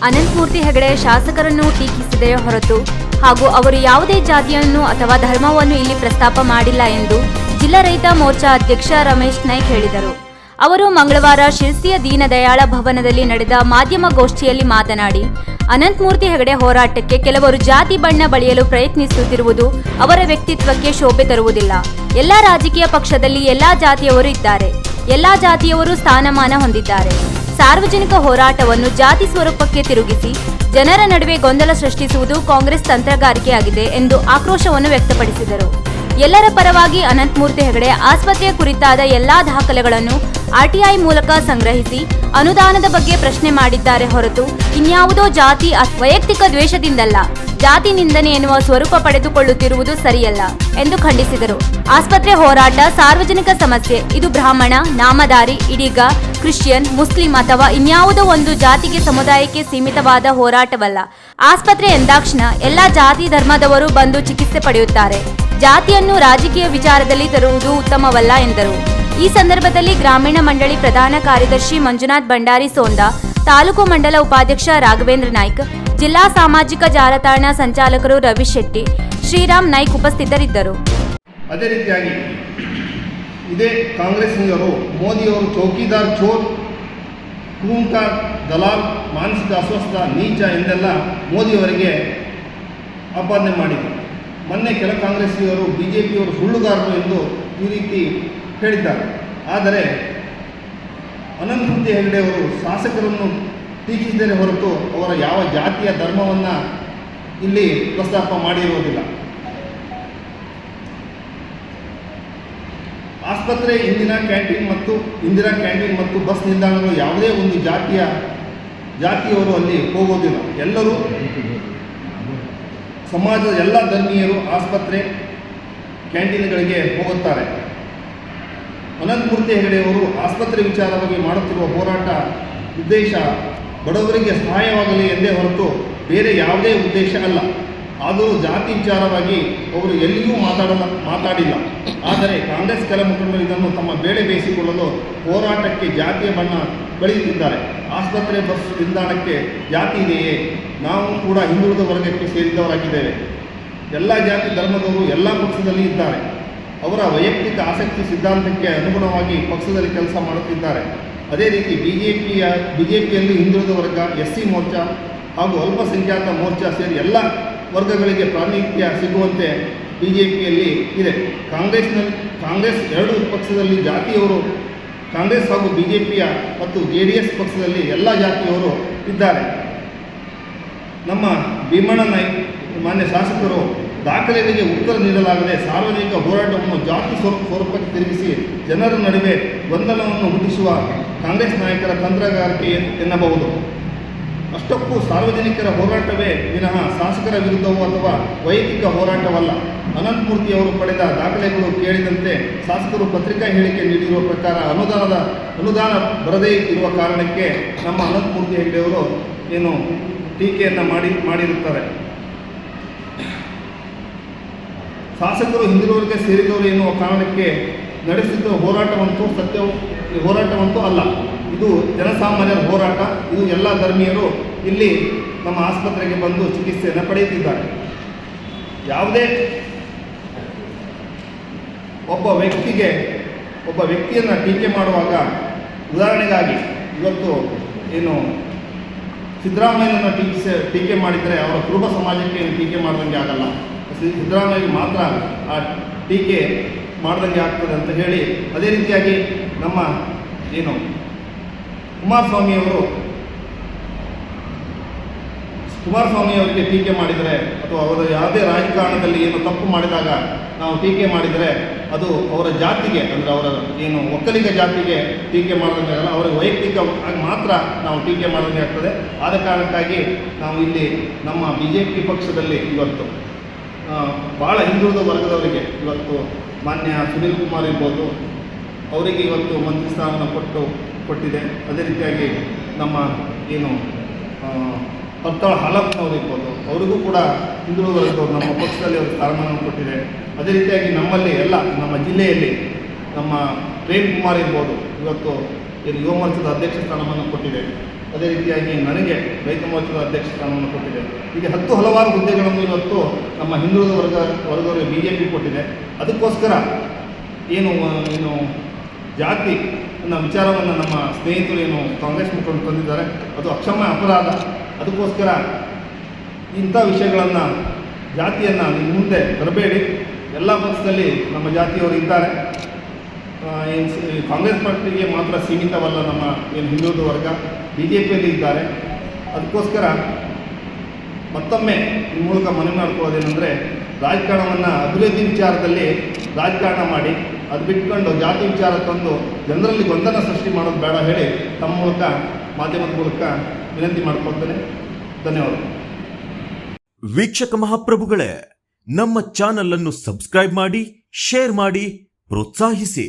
ಅನಂತಮೂರ್ತಿ ಹೆಗಡೆ ಶಾಸಕರನ್ನು ಟೀಕಿಸಿದೆ ಹೊರತು ಹಾಗೂ ಅವರು ಯಾವುದೇ ಜಾತಿಯನ್ನು ಅಥವಾ ಧರ್ಮವನ್ನು ಇಲ್ಲಿ ಪ್ರಸ್ತಾಪ ಮಾಡಿಲ್ಲ ಎಂದು ಜಿಲ್ಲಾ ರೈತ ಮೋರ್ಚಾ ಅಧ್ಯಕ್ಷ ರಮೇಶ್ ನಾಯ್ಕ್ ಹೇಳಿದರು. ಅವರು ಮಂಗಳವಾರ ಶಿರಸಿಯ ದೀನದಯಾಳ ಭವನದಲ್ಲಿ ನಡೆದ ಮಾಧ್ಯಮಗೋಷ್ಠಿಯಲ್ಲಿ ಮಾತನಾಡಿ, ಅನಂತಮೂರ್ತಿ ಹೆಗಡೆ ಹೋರಾಟಕ್ಕೆ ಕೆಲವರು ಜಾತಿ ಬಣ್ಣ ಬಳಿಯಲು ಪ್ರಯತ್ನಿಸುತ್ತಿರುವುದು ಅವರ ವ್ಯಕ್ತಿತ್ವಕ್ಕೆ ಶೋಭೆ ತರುವುದಿಲ್ಲ. ಎಲ್ಲಾ ರಾಜಕೀಯ ಪಕ್ಷದಲ್ಲಿ ಎಲ್ಲಾ ಜಾತಿಯವರು ಇದ್ದಾರೆ, ಎಲ್ಲಾ ಜಾತಿಯವರು ಸ್ಥಾನಮಾನ ಹೊಂದಿದ್ದಾರೆ. ಸಾರ್ವಜನಿಕ ಹೋರಾಟವನ್ನು ಜಾತಿ ಸ್ವರೂಪಕ್ಕೆ ತಿರುಗಿಸಿ ಜನರ ನಡುವೆ ಗೊಂದಲ ಸೃಷ್ಟಿಸುವುದು ಕಾಂಗ್ರೆಸ್ ತಂತ್ರಗಾರಿಕೆಯಾಗಿದೆ ಎಂದು ಆಕ್ರೋಶವನ್ನು ವ್ಯಕ್ತಪಡಿಸಿದರು. ಎಲ್ಲರ ಪರವಾಗಿ ಅನಂತಮೂರ್ತಿ ಹೆಗಡೆ ಆಸ್ಪತ್ರೆಯ ಕುರಿತಾದ ಎಲ್ಲಾ ದಾಖಲೆಗಳನ್ನು ಆರ್ಟಿಐ ಮೂಲಕ ಸಂಗ್ರಹಿಸಿ ಅನುದಾನದ ಬಗ್ಗೆ ಪ್ರಶ್ನೆ ಮಾಡಿದ್ದಾರೆ ಹೊರತು ಇನ್ಯಾವುದೋ ಜಾತಿ ವೈಯಕ್ತಿಕ ದ್ವೇಷದಿಂದಲ್ಲ, ಜಾತಿ ನಿಂದನೆ ಎನ್ನುವ ಸ್ವರೂಪ ಪಡೆದುಕೊಳ್ಳುತ್ತಿರುವುದು ಸರಿಯಲ್ಲ ಎಂದು ಖಂಡಿಸಿದರು. ಆಸ್ಪತ್ರೆ ಹೋರಾಟ ಸಾರ್ವಜನಿಕ ಸಮಸ್ಯೆ. ಇದು ಬ್ರಾಹ್ಮಣ, ನಾಮಧಾರಿ, ಇದೀಗ ಕ್ರಿಶ್ಚಿಯನ್, ಮುಸ್ಲಿಂ ಅಥವಾ ಇನ್ಯಾವುದೋ ಒಂದು ಜಾತಿಗೆ ಸಮುದಾಯಕ್ಕೆ ಸೀಮಿತವಾದ ಹೋರಾಟವಲ್ಲ. ಆಸ್ಪತ್ರೆ ಎಂದಾಕ್ಷಣ ಎಲ್ಲಾ ಜಾತಿ ಧರ್ಮದವರು ಬಂದು ಚಿಕಿತ್ಸೆ ಪಡೆಯುತ್ತಾರೆ. ಜಾತಿಯನ್ನು ರಾಜಕೀಯ ವಿಚಾರದಲ್ಲಿ ತರುವುದು ಉತ್ತಮವಲ್ಲ ಎಂದರು. ಈ ಸಂದರ್ಭದಲ್ಲಿ ಗ್ರಾಮೀಣ ಮಂಡಳಿ ಪ್ರಧಾನ ಕಾರ್ಯದರ್ಶಿ ಮಂಜುನಾಥ್ ಭಂಡಾರಿ ಸೋಂದಾ, ತಾಲೂಕು ಮಂಡಲ ಉಪಾಧ್ಯಕ್ಷ ರಾಘವೇಂದ್ರ ನಾಯ್ಕ್, ಜಿಲ್ಲಾ ಸಾಮಾಜಿಕ ಜಾಲತಾಣ ಸಂಚಾಲಕರು ರವಿ ಶೆಟ್ಟಿ, ಶ್ರೀರಾಮ್ ನಾಯ್ಕ್ ಉಪಸ್ಥಿತರಿದ್ದರು. ಅದೇ ರೀತಿಯಾಗಿ ಇದೇ ಕಾಂಗ್ರೆಸ್ನವರು ಮೋದಿಯವರು ಚೌಕಿದಾರ್, ಚೋರ್, ಕೂಂಕಾರ್, ದಲಾಲ್, ಮಾನಸಿಕ ಅಸ್ವಸ್ಥ, ನೀಚ ಎಂದೆಲ್ಲ ಮೋದಿಯವರಿಗೆ ಆಪಾದನೆ ಮಾಡಿದರು. ಮೊನ್ನೆ ಕೆಲ ಕಾಂಗ್ರೆಸ್ಸಿಗರು ಬಿಜೆಪಿಯವರು ಸುಳ್ಳುಗಾರರು ಎಂದು ಈ ರೀತಿ ಹೇಳಿದ್ದಾರೆ. ಆದರೆ ಅನಂತಮೂರ್ತಿ ಹೆಗಡೆಯವರು ಶಾಸಕರನ್ನು ಟೀಕಿಸಿದರೆ ಹೊರತು ಅವರ ಯಾವ ಜಾತಿಯ ಧರ್ಮವನ್ನು ಇಲ್ಲಿ ಪ್ರಸ್ತಾಪ ಮಾಡಿರುವುದಿಲ್ಲ. ಆಸ್ಪತ್ರೆ, ಇಂದಿರಾ ಕ್ಯಾಂಟೀನ್ ಮತ್ತು ಬಸ್ ನಿಲ್ದಾಣಗಳು ಯಾವುದೇ ಒಂದು ಜಾತಿಯವರು ಅಲ್ಲಿ ಹೋಗೋದಿಲ್ಲ. ಎಲ್ಲರೂ ಸಮಾಜದ ಎಲ್ಲ ಧರ್ಮೀಯರು ಆಸ್ಪತ್ರೆ, ಕ್ಯಾಂಟೀನ್ಗಳಿಗೆ ಹೋಗುತ್ತಾರೆ. ಅನಂತಮೂರ್ತಿ ಹೆಗಡೆಯವರು ಆಸ್ಪತ್ರೆ ವಿಚಾರವಾಗಿ ಮಾಡುತ್ತಿರುವ ಹೋರಾಟ ಉದ್ದೇಶ ಬಡವರಿಗೆ ಸಹಾಯವಾಗಲಿ ಎಂದೇ ಹೊರತು ಬೇರೆ ಯಾವುದೇ ಉದ್ದೇಶ ಅಲ್ಲ. ಆದರೂ ಜಾತಿ ವಿಚಾರವಾಗಿ ಅವರು ಎಲ್ಲಿಯೂ ಮಾತಾಡಿಲ್ಲ. ಆದರೆ ಕಾಂಗ್ರೆಸ್ ಕೆಲ ಮುಖಂಡರು ಇದನ್ನು ತಮ್ಮ ಬೇಳೆ ಬೇಯಿಸಿಕೊಳ್ಳಲು ಹೋರಾಟಕ್ಕೆ ಜಾತಿಯ ಬಣ್ಣ ಬಳಿಯುತ್ತಿದ್ದಾರೆ. ಆಸ್ಪತ್ರೆ, ಬಸ್ ನಿಲ್ದಾಣಕ್ಕೆ ಜಾತಿ ಇದೆಯೇ? ನಾವು ಕೂಡ ಹಿಂದುಳಿದ ವರ್ಗಕ್ಕೆ ಸೇರಿದವರಾಗಿದ್ದೇವೆ. ಎಲ್ಲ ಜಾತಿ ಧರ್ಮದವರು ಎಲ್ಲ ಪಕ್ಷದಲ್ಲಿ ಇದ್ದಾರೆ. ಅವರ ವೈಯಕ್ತಿಕ ಆಸಕ್ತಿ ಸಿದ್ಧಾಂತಕ್ಕೆ ಅನುಗುಣವಾಗಿ ಪಕ್ಷದಲ್ಲಿ ಕೆಲಸ ಮಾಡುತ್ತಿದ್ದಾರೆ. ಅದೇ ರೀತಿ ಬಿಜೆಪಿಯಲ್ಲಿ ಹಿಂದುಳಿದ ವರ್ಗ, SC ಮೋರ್ಚಾ ಹಾಗೂ ಅಲ್ಪಸಂಖ್ಯಾತ ಮೋರ್ಚಾ ಸೇರಿ ಎಲ್ಲ ವರ್ಗಗಳಿಗೆ ಪ್ರಾತಿನಿಧ್ಯ ಸಿಗುವಂತೆ ಬಿಜೆಪಿಯಲ್ಲಿ ಇದೆ. ಕಾಂಗ್ರೆಸ್ ಎರಡು ಪಕ್ಷದಲ್ಲಿ ಜಾತಿಯವರು, ಕಾಂಗ್ರೆಸ್ ಹಾಗೂ ಬಿಜೆಪಿಯ ಮತ್ತು JDS ಪಕ್ಷದಲ್ಲಿ ಎಲ್ಲ ಜಾತಿಯವರು ಇದ್ದಾರೆ. ನಮ್ಮ ಭೀಮಣ್ಣ ನಾಯ್ಕ್ ಮಾನ್ಯ ಶಾಸಕರು ದಾಖಲೆಗಳಿಗೆ ಉತ್ತರ ನೀಡಲಾಗದೆ ಸಾರ್ವಜನಿಕ ಹೋರಾಟವನ್ನು ಜಾತಿ ಸ್ವರೂಪಕ್ಕೆ ತಿರುಗಿಸಿ ಜನರ ನಡುವೆ ಗೊಂದಲವನ್ನು ಹುಟ್ಟಿಸುವ ಕಾಂಗ್ರೆಸ್ ನಾಯಕರ ತಂತ್ರಗಾರಿಕೆ ಎನ್ನಬಹುದು. ಅಷ್ಟಕ್ಕೂ ಸಾರ್ವಜನಿಕರ ಹೋರಾಟವೇ ವಿನಃ ಶಾಸಕರ ವಿರುದ್ಧವೋ ಅಥವಾ ವೈಯಕ್ತಿಕ ಹೋರಾಟವಲ್ಲ. ಅನಂತಮೂರ್ತಿಯವರು ಪಡೆದ ದಾಖಲೆಗಳು ಕೇಳಿದಂತೆ ಶಾಸಕರು ಪತ್ರಿಕಾ ಹೇಳಿಕೆ ನೀಡಿರುವ ಪ್ರಕಾರ ಅನುದಾನ ಬರದೇ ಇರುವ ಕಾರಣಕ್ಕೆ ನಮ್ಮ ಅನಂತಮೂರ್ತಿ ಹೆಗಡೆಯವರು ಟೀಕೆಯನ್ನು ಮಾಡಿರುತ್ತಾರೆ. ಶಾಸಕರು ಹಿಂದುಳಿದವರಿಗೆ ಸೇರಿದವರು ಎನ್ನುವ ಕಾರಣಕ್ಕೆ ನಡೆಸಿದ ಹೋರಾಟವಂತೂ ಅಲ್ಲ. ಇದು ಜನಸಾಮಾನ್ಯರ ಹೋರಾಟ. ಇದು ಎಲ್ಲ ಧರ್ಮೀಯರು ಇಲ್ಲಿ ನಮ್ಮ ಆಸ್ಪತ್ರೆಗೆ ಬಂದು ಚಿಕಿತ್ಸೆಯನ್ನು ಪಡೆಯುತ್ತಿದ್ದಾರೆ. ಯಾವುದೇ ಒಬ್ಬ ವ್ಯಕ್ತಿಯನ್ನು ಟೀಕೆ ಮಾಡುವಾಗ, ಉದಾಹರಣೆಗಾಗಿ ಇವತ್ತು ಸಿದ್ದರಾಮಯ್ಯನನ್ನು ಟೀಕೆ ಮಾಡಿದರೆ ಅವರ ಕುರುಬ ಸಮಾಜಕ್ಕೆ ಟೀಕೆ ಮಾಡಿದಂಗೆ ಆಗಲ್ಲ. ಸಿದ್ದರಾಮಯ್ಯಗೆ ಮಾತ್ರ ಆ ಟೀಕೆ ಮಾಡ್ದಂಗೆ ಆಗ್ತದೆ ಅಂತ ಹೇಳಿ, ಅದೇ ರೀತಿಯಾಗಿ ನಮ್ಮ ಕುಮಾರಸ್ವಾಮಿಯವರಿಗೆ ಟೀಕೆ ಮಾಡಿದರೆ ಅಥವಾ ಅವರು ಯಾವುದೇ ರಾಜಕಾರಣದಲ್ಲಿ ತಪ್ಪು ಮಾಡಿದಾಗ ನಾವು ಟೀಕೆ ಮಾಡಿದರೆ ಅದು ಅವರ ಜಾತಿಗೆ, ಅಂದರೆ ಅವರ ಒಕ್ಕಲಿಗ ಜಾತಿಗೆ ಟೀಕೆ ಮಾಡಿದಂಗೆ ಆಗಲ್ಲ, ಅವರ ವೈಯಕ್ತಿಕವಾಗಿ ಮಾತ್ರ ನಾವು ಟೀಕೆ ಮಾಡಿದಂಗೆ ಆಗ್ತದೆ. ಆದ ಕಾರಣಕ್ಕಾಗಿ ನಾವು ಇಲ್ಲಿ ನಮ್ಮ BJP ಪಕ್ಷದಲ್ಲಿ ಇವತ್ತು ಭಾಳ ಹಿಂದುಳಿದ ವರ್ಗದವರಿಗೆ ಇವತ್ತು ಮಾನ್ಯ ಸುನೀಲ್ ಕುಮಾರ್ ಇರ್ಬೋದು, ಅವರಿಗೆ ಇವತ್ತು ಮಂತ್ರಿ ಸ್ಥಾನವನ್ನು ಕೊಟ್ಟಿದೆ. ಅದೇ ರೀತಿಯಾಗಿ ನಮ್ಮ ಪರ್ತಾಳ ಹಾಲಪ್ಪನವರು ಇರ್ಬೋದು, ಅವರಿಗೂ ಕೂಡ ಹಿಂದುಳಿದ ವರ್ಗದವರು ನಮ್ಮ ಪಕ್ಷದಲ್ಲಿ ಅವರು ಸ್ಥಾನಮಾನವನ್ನು ಕೊಟ್ಟಿದೆ. ಅದೇ ರೀತಿಯಾಗಿ ನಮ್ಮಲ್ಲಿ ನಮ್ಮ ಜಿಲ್ಲೆಯಲ್ಲಿ ನಮ್ಮ ಪ್ರೇಮ್ ಕುಮಾರ್ ಇರ್ಬೋದು, ಇವತ್ತು ಯುವ ಮೋರ್ಚಾದ ಅಧ್ಯಕ್ಷ ಸ್ಥಾನಮಾನ ಕೊಟ್ಟಿದೆ. ಅದೇ ರೀತಿಯಾಗಿ ನನಗೆ ರೈತ ಮೋರ್ಚಾದ ಅಧ್ಯಕ್ಷ ಸ್ಥಾನವನ್ನು ಕೊಟ್ಟಿದೆ. ಹೀಗೆ ಹಲವಾರು ಹುದ್ದೆಗಳನ್ನು ಇವತ್ತು ನಮ್ಮ ಹಿಂದುಳಿದ ವರ್ಗದವರಿಗೆ BJP ಕೊಟ್ಟಿದೆ. ಅದಕ್ಕೋಸ್ಕರ ಏನು ಜಾತಿ ಅನ್ನೋ ವಿಚಾರವನ್ನು ನಮ್ಮ ಸ್ನೇಹಿತರು ಏನು ಕಾಂಗ್ರೆಸ್ ಮುಖಂಡರು ತಂದಿದ್ದಾರೆ, ಅದು ಅಕ್ಷಮ್ಯ ಅಪರಾಧ. ಅದಕ್ಕೋಸ್ಕರ ಇಂಥ ವಿಷಯಗಳನ್ನು, ಜಾತಿಯನ್ನು ನಿಮ್ಮ ಮುಂದೆ ತರಬೇಡಿ. ಎಲ್ಲ ಪಕ್ಷದಲ್ಲಿ ನಮ್ಮ ಜಾತಿಯವರು ಇದ್ದಾರೆ. ಕಾಂಗ್ರೆಸ್ ಪಾರ್ಟಿಗೆ ಮಾತ್ರ ಸೀಮಿತವಲ್ಲ, ನಮ್ಮ ಏನು ಹಿಂದುಳಿದ ವರ್ಗ BJPಯಲ್ಲಿ ಇದ್ದಾರೆ. ಅದಕ್ಕೋಸ್ಕರ ಮತ್ತೊಮ್ಮೆ ಈ ಮೂಲಕ ಮನವಿ ಮಾಡ್ಕೊಳ್ಳೋದೇನೆಂದರೆ, ರಾಜಕಾರಣವನ್ನು ಅಭಿವೃದ್ಧಿ ವಿಚಾರದಲ್ಲಿ ರಾಜಕಾರಣ ಮಾಡಿ ಅದು ಬಿಟ್ಕೊಂಡು ಜಾತಿ ವಿಚಾರ ತಂದು ಜನರಲ್ಲಿ ಗೊಂದಲ ಸೃಷ್ಟಿ ಮಾಡೋದು ಬೇಡ ಹೇಳಿ ತಮ್ಮ ಮೂಲಕ, ಮಾಧ್ಯಮದ ಮೂಲಕ ವಿನಂತಿ ಮಾಡ್ಕೊಳ್ತೇನೆ. ಧನ್ಯವಾದ. ವೀಕ್ಷಕ ಮಹಾಪ್ರಭುಗಳೇ, ನಮ್ಮ ಚಾನಲ್ ಅನ್ನು ಸಬ್ಸ್ಕ್ರೈಬ್ ಮಾಡಿ, ಶೇರ್ ಮಾಡಿ, ಪ್ರೋತ್ಸಾಹಿಸಿ.